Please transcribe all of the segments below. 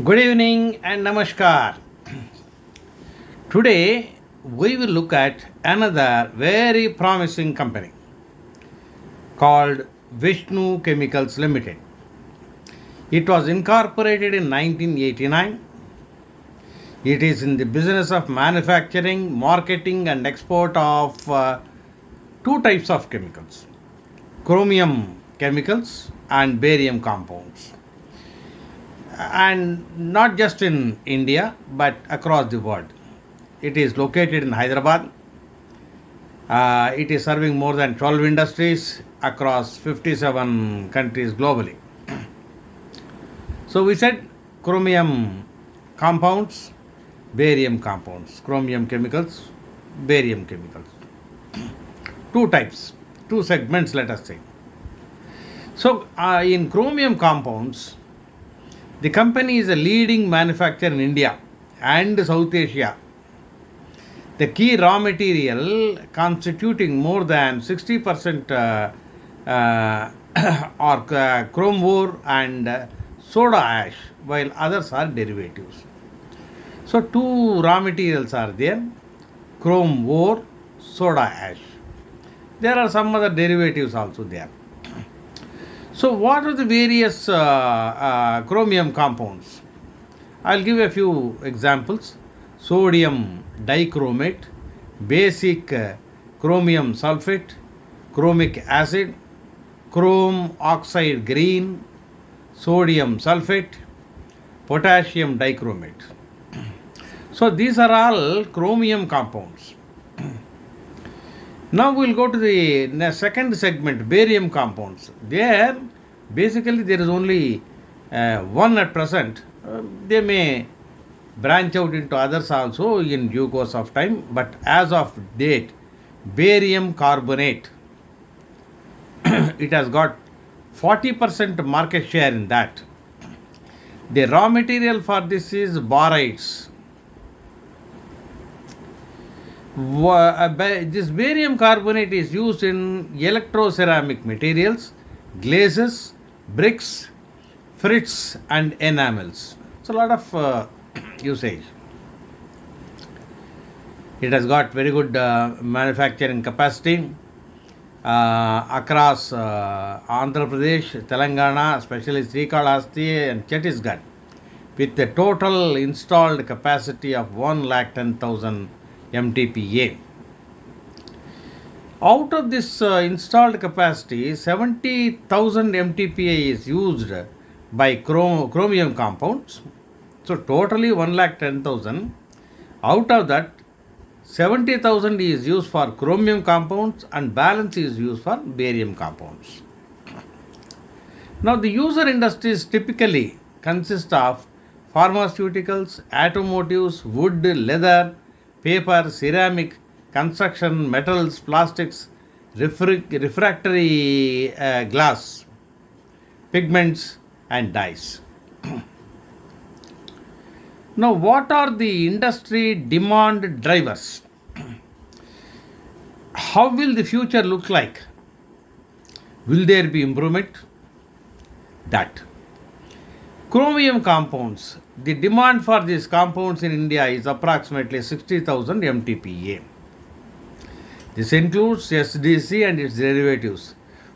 Good evening and namaskar. Today we will look at another very promising company called VISHNU Chemicals Limited. It was incorporated in 1989. It is in the business of manufacturing, marketing, and export of two types of chemicals: chromium chemicals and barium compounds. And not just in India but across the world. It is located in Hyderabad. It is serving more than 12 industries across 57 countries globally. So we said chromium compounds, barium compounds, chromium chemicals, barium chemicals. Two types, two segments, let us say. So in chromium compounds, the company is a leading manufacturer in India and South Asia. The key raw material constituting more than 60% are chrome ore and soda ash, while others are derivatives. So, two raw materials are there: chrome ore, soda ash. There are some other derivatives also there. So, what are the various chromium compounds? I'll give a few examples: sodium dichromate, basic chromium sulfate, chromic acid, chrome oxide green, sodium sulfate, potassium dichromate. So, these are all chromium compounds. Now we'll go to the second segment, barium compounds. There, basically, there is only one at present. They may branch out into others also in due course of time, but as of date, barium carbonate, it has got 40% market share in that. The raw material for this is borides. This barium carbonate is used in electroceramic materials, glazes, bricks, frits, and enamels. It's a lot of usage. It has got very good manufacturing capacity across Andhra Pradesh, Telangana, especially Srikalahasti and Chhattisgarh, with a total installed capacity of 1,10,000 MTPA. Out of this installed capacity, 70,000 MTPA is used by chromium compounds. So totally 1,10,000. Out of that, 70,000 is used for chromium compounds and balance is used for barium compounds. Now the user industries typically consist of pharmaceuticals, automotives, wood, leather, paper, ceramic, construction, metals, plastics, refractory glass, pigments, and dyes. Now, what are the industry demand drivers? How will the future look like? Will there be improvement? That. Chromium compounds. The demand for these compounds in India is approximately 60,000 MTPA. This includes SDC and its derivatives,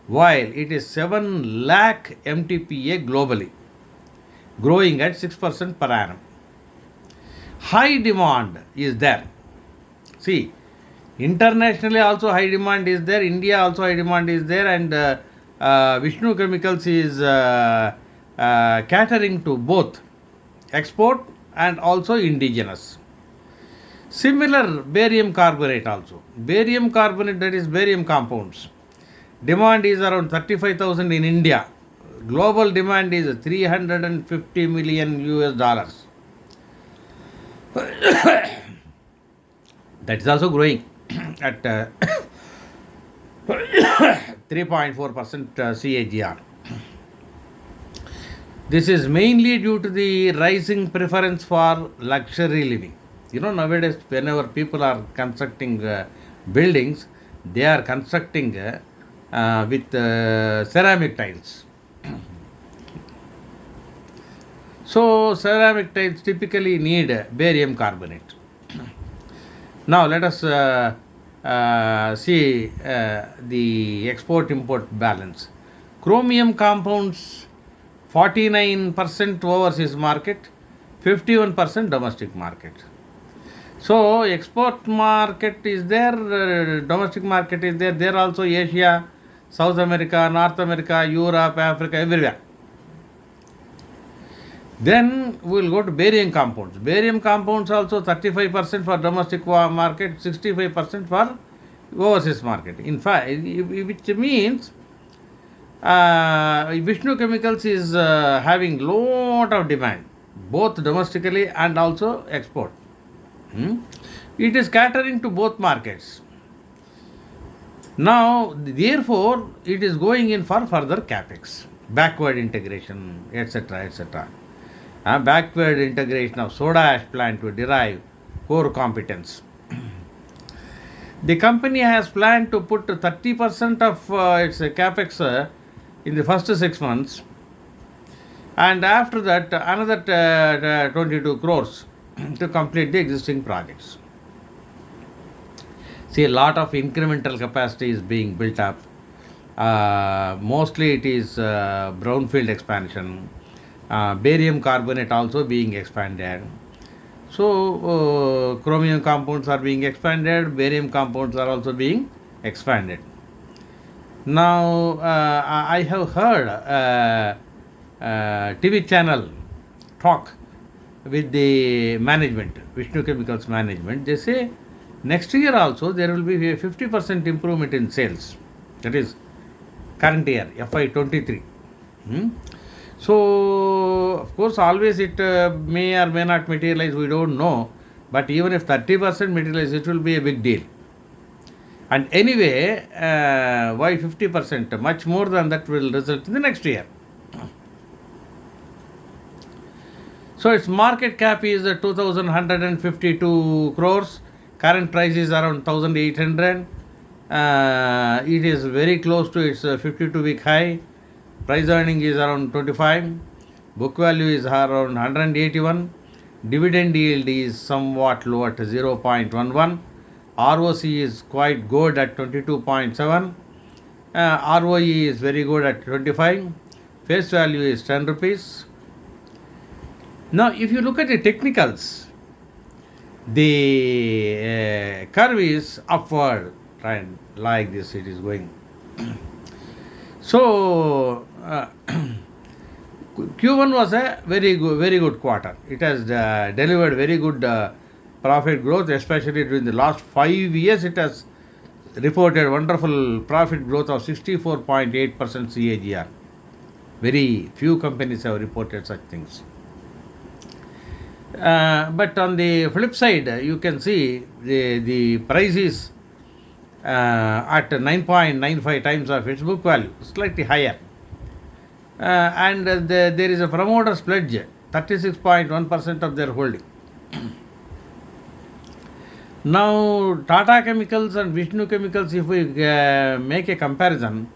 while it is 7 lakh MTPA globally, growing at 6% per annum. High demand is there. See, internationally also high demand is there, India also high demand is there, and VISHNU Chemicals is catering to both export and also indigenous. Similar barium carbonate also. Barium carbonate, that is barium compounds. Demand is around 35,000 in India. Global demand is 350 million US dollars. That is also growing at 3.4% CAGR. This is mainly due to the rising preference for luxury living. Nowadays, whenever people are constructing buildings, they are constructing with ceramic tiles. So ceramic tiles typically need barium carbonate. Now let us see the export-import balance. Chromium compounds 49% overseas market, 51% domestic market. So export market is there, domestic market is there. There also Asia, South America, North America, Europe, Africa, everywhere. Then we will go to barium compounds. Barium compounds also 35% for domestic market, 65% for overseas market. In fact, which means VISHNU Chemicals is having lot of demand, both domestically and also export. It is catering to both markets. Now, therefore, it is going in for further capex, backward integration, etc., etc. Backward integration of soda ash plant to derive core competence. The company has planned to put 30% of its capex in the first 6 months, and after that another 22 crores to complete the existing projects. See, a lot of incremental capacity is being built up. Mostly it is brownfield expansion. Barium carbonate also being expanded. So chromium compounds are being expanded, barium compounds are also being expanded. Now I have heard TV channel talk with the management, VISHNU Chemicals management. They say next year also there will be a 50% improvement in sales. That is current year, FY23. So, of course, always it may or may not materialize, we don't know. But even if 30% materialize, it will be a big deal. And anyway, why 50%? Much more than that will result in the next year. So, its market cap is 2,152 crores. Current price is around 1,800. It is very close to its 52-week high. Price earning is around 25. Book value is around 181. Dividend yield is somewhat low at 0.11. ROC is quite good at 22.7. ROE is very good at 25. Face value is 10 rupees. Now, if you look at the technicals, the curve is upward, right? Like this, it is going. So, Q1 was a very good quarter. It has delivered very good profit growth, especially during the last 5 years. It has reported wonderful profit growth of 64.8% CAGR. Very few companies have reported such things. But on the flip side, you can see the price is at 9.95 times of its book value, slightly higher. And there is a promoter's pledge, 36.1% of their holding. Now, Tata Chemicals and VISHNU Chemicals, if we make a comparison,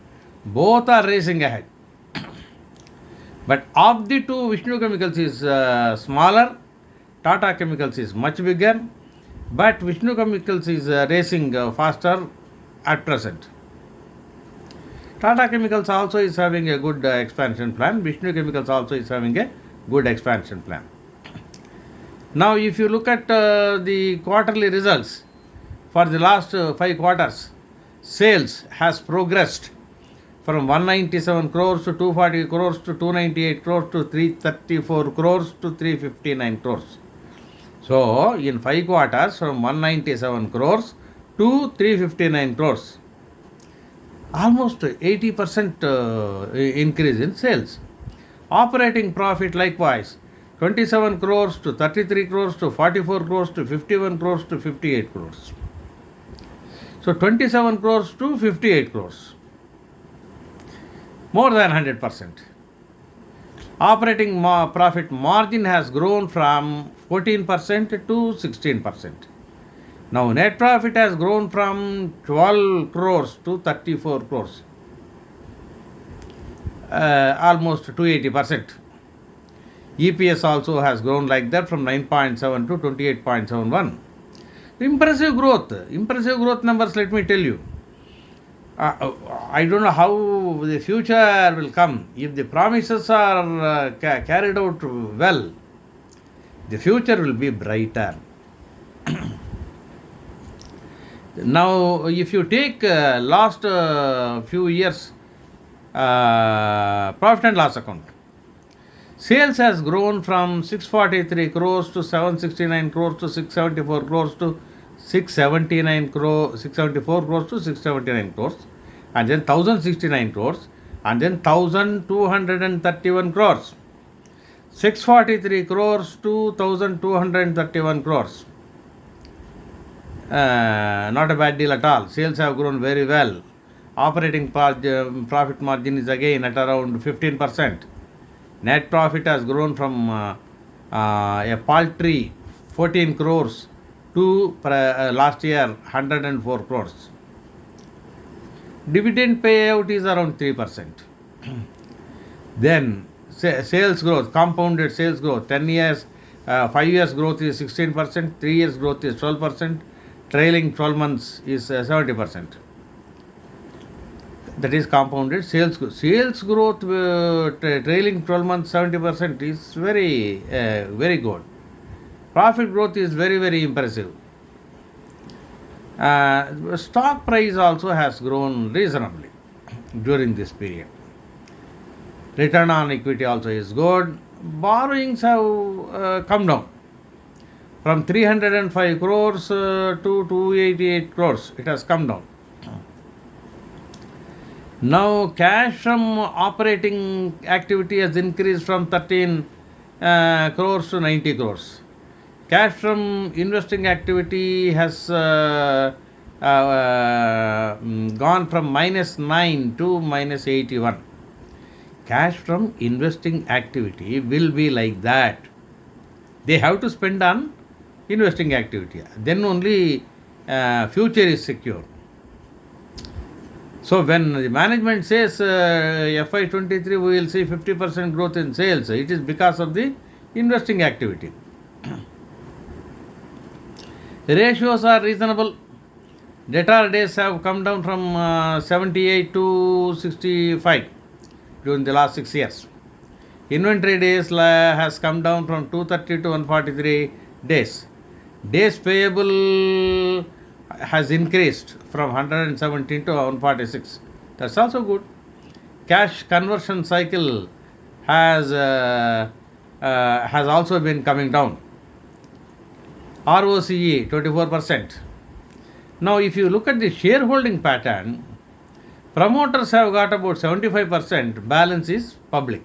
both are racing ahead. But of the two, VISHNU Chemicals is smaller, Tata Chemicals is much bigger, but VISHNU Chemicals is racing faster at present. Tata Chemicals also is having a good expansion plan. VISHNU Chemicals also is having a good expansion plan. Now, if you look at the quarterly results for the last 5 quarters, sales has progressed from 197 crores to 240 crores to 298 crores to 334 crores to 359 crores. So, in 5 quarters, from 197 crores to 359 crores, almost 80% increase in sales. Operating profit likewise, 27 crores to 33 crores to 44 crores to 51 crores to 58 crores. So, 27 crores to 58 crores. More than 100%. Operating profit margin has grown from 14% to 16%. Now, net profit has grown from 12 crores to 34 crores. Almost 280%. EPS also has grown like that from 9.7 to 28.71. Impressive growth numbers, let me tell you. I don't know how the future will come. If the promises are carried out well, the future will be brighter. Now, if you take last few years profit and loss account, sales has grown from 643 crores to 769 crores to 674 crores to 674 crores to 679 crores, and then 1069 crores, and then 1231 crores. 643 crores to 1231 crores. Not a bad deal at all. Sales have grown very well. Operating profit margin is again at around 15%. Net profit has grown from a paltry 14 crores to last year 104 crores. Dividend payout is around 3%. Then sales growth, compounded sales growth, 10 years, 5 years growth is 16%, 3 years growth is 12%, trailing 12 months is 70%. That is compounded sales growth. Sales growth trailing 12 months 70% is very good. Profit growth is very impressive. Stock price also has grown reasonably during this period. Return on equity also is good. Borrowings have come down from 305 crores to 288 crores. It has come down. Now, cash from operating activity has increased from 13 crores to 90 crores. Cash from investing activity has gone from -9 to -81. Cash from investing activity will be like that. They have to spend on investing activity. Then only future is secure. So when the management says FY23 we will see 50% growth in sales, it is because of the investing activity. Ratios are reasonable. Debtor days have come down from 78 to 65 during the last 6 years. Inventory days has come down from 230 to 143 days. Days payable has increased from 117 to 146. That's also good. Cash conversion cycle has also been coming down. ROCE 24%. Now, if you look at the shareholding pattern, promoters have got about 75%, balance is public.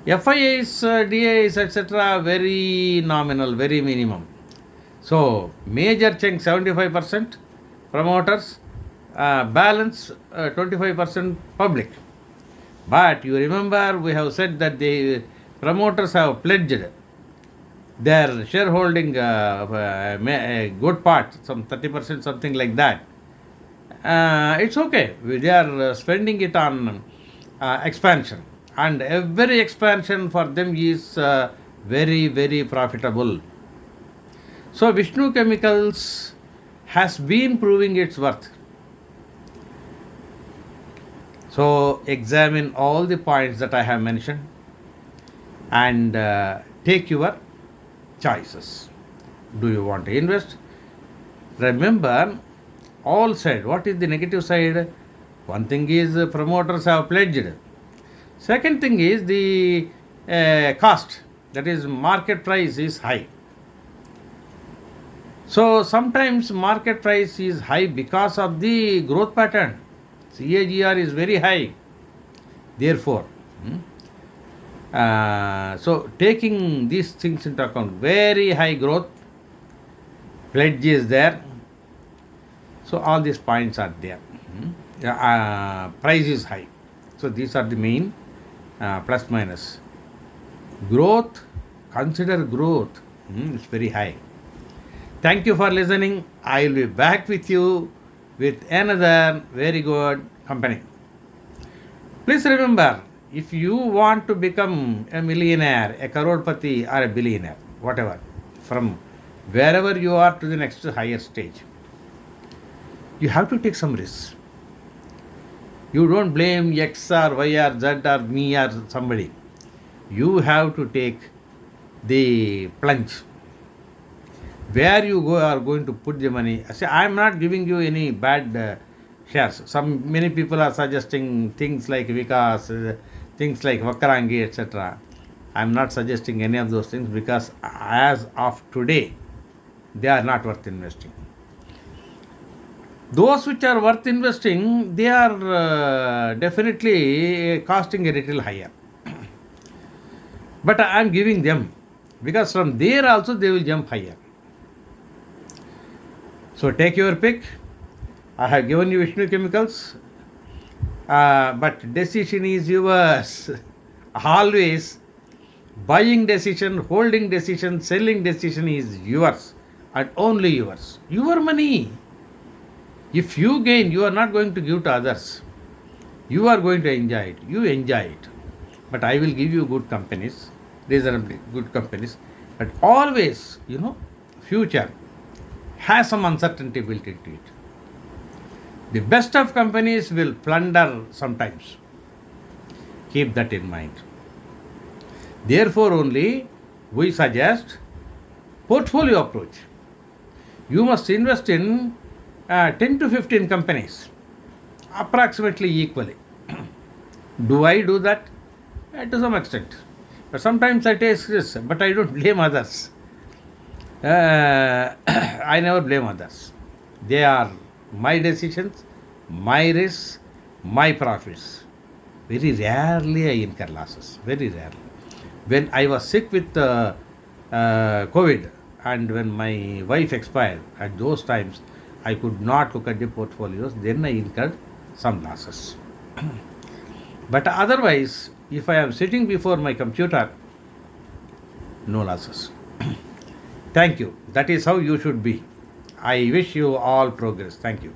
FIIs, DIIs, etc., very nominal, very minimum. So, major chunk 75%, promoters, balance 25% public. But you remember we have said that the promoters have pledged their shareholding, a good part, some 30%, something like that. It's okay. They are spending it on expansion, and every expansion for them is very profitable. So VISHNU Chemicals has been proving its worth. So examine all the points that I have mentioned and take your choices. Do you want to invest? Remember, all said, what is the negative side? One thing is promoters have pledged. Second thing is the cost, that is market price is high. So sometimes market price is high because of the growth pattern. CAGR is very high. Therefore, so taking these things into account, very high growth, pledge is there. So all these points are there. Price is high. So these are the main plus minus. Growth, consider growth. It's very high. Thank you for listening. I will be back with you with another very good company. Please remember, if you want to become a millionaire, a crorepati, or a billionaire, whatever, from wherever you are to the next higher stage, you have to take some risks. You don't blame X or Y or Z or me or somebody. You have to take the plunge. Where you go are going to put the money. See, I am not giving you any bad shares. Many people are suggesting things like Vikas, things like Vakarangi, etc. I am not suggesting any of those things because as of today, they are not worth investing. Those which are worth investing, they are definitely costing a little higher. But I am giving them because from there also they will jump higher. So take your pick. I have given you VISHNU Chemicals, but decision is yours. Always buying decision, holding decision, selling decision is yours and only yours. Your money. If you gain, you are not going to give to others. You are going to enjoy it. You enjoy it. But I will give you good companies, reasonably good companies. But always, future has some uncertainty built into it. The best of companies will plunder sometimes. Keep that in mind. Therefore only we suggest portfolio approach. You must invest in 10 to 15 companies approximately equally. Do I do that? To some extent. But sometimes I take risks, but I don't blame others. I never blame others. They are my decisions, my risks, my profits. Very rarely I incur losses. Very rarely. When I was sick with COVID and when my wife expired, at those times I could not look at the portfolios. Then I incurred some losses. But otherwise, if I am sitting before my computer, no losses. Thank you. That is how you should be. I wish you all progress. Thank you.